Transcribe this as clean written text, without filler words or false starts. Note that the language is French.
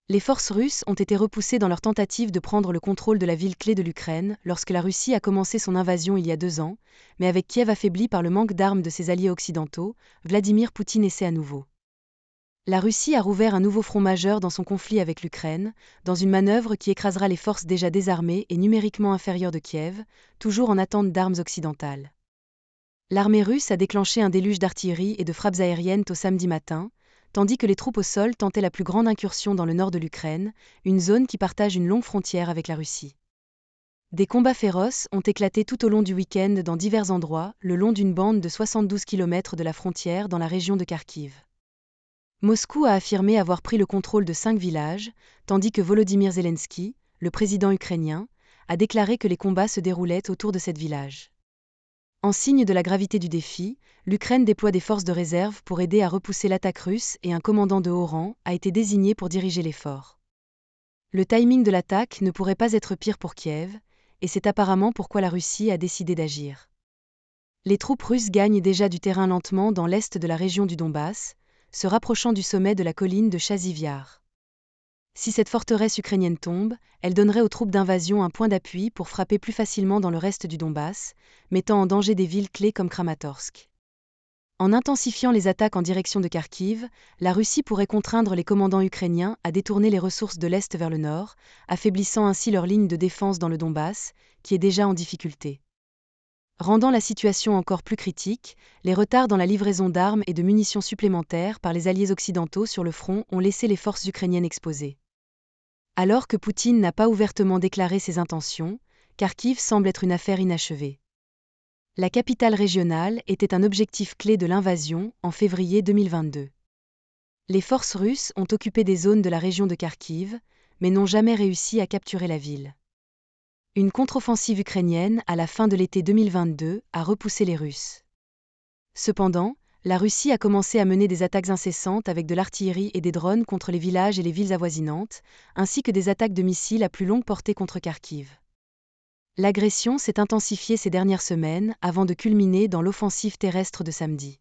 Les forces russes ont été repoussées dans leur tentative de prendre le contrôle de la ville clé de l'Ukraine lorsque la Russie a commencé son invasion il y a 2 ans, mais avec Kiev affaibli par le manque d'armes de ses alliés occidentaux, Vladimir Poutine essaie à nouveau. La Russie a rouvert un nouveau front majeur dans son conflit avec l'Ukraine, dans une manœuvre qui écrasera les forces déjà désarmées et numériquement inférieures de Kiev, toujours en attente d'armes occidentales. L'armée russe a déclenché un déluge d'artillerie et de frappes aériennes tôt samedi matin, tandis que les troupes au sol tentaient la plus grande incursion dans le nord de l'Ukraine, une zone qui partage une longue frontière avec la Russie. Des combats féroces ont éclaté tout au long du week-end dans divers endroits, le long d'une bande de 72 km de la frontière dans la région de Kharkiv. Moscou a affirmé avoir pris le contrôle de 5 villages, tandis que Volodymyr Zelensky, le président ukrainien, a déclaré que les combats se déroulaient autour de 7 villages. En signe de la gravité du défi, l'Ukraine déploie des forces de réserve pour aider à repousser l'attaque russe et un commandant de haut rang a été désigné pour diriger l'effort. Le timing de l'attaque ne pourrait pas être pire pour Kiev, et c'est apparemment pourquoi la Russie a décidé d'agir. Les troupes russes gagnent déjà du terrain lentement dans l'est de la région du Donbass, se rapprochant du sommet de la colline de Chaziv-Yar. Si cette forteresse ukrainienne tombe, elle donnerait aux troupes d'invasion un point d'appui pour frapper plus facilement dans le reste du Donbass, mettant en danger des villes clés comme Kramatorsk. En intensifiant les attaques en direction de Kharkiv, la Russie pourrait contraindre les commandants ukrainiens à détourner les ressources de l'Est vers le Nord, affaiblissant ainsi leur ligne de défense dans le Donbass, qui est déjà en difficulté. Rendant la situation encore plus critique, les retards dans la livraison d'armes et de munitions supplémentaires par les alliés occidentaux sur le front ont laissé les forces ukrainiennes exposées. Alors que Poutine n'a pas ouvertement déclaré ses intentions, Kharkiv semble être une affaire inachevée. La capitale régionale était un objectif clé de l'invasion en février 2022. Les forces russes ont occupé des zones de la région de Kharkiv, mais n'ont jamais réussi à capturer la ville. Une contre-offensive ukrainienne à la fin de l'été 2022 a repoussé les Russes. Cependant, la Russie a commencé à mener des attaques incessantes avec de l'artillerie et des drones contre les villages et les villes avoisinantes, ainsi que des attaques de missiles à plus longue portée contre Kharkiv. L'agression s'est intensifiée ces dernières semaines avant de culminer dans l'offensive terrestre de samedi.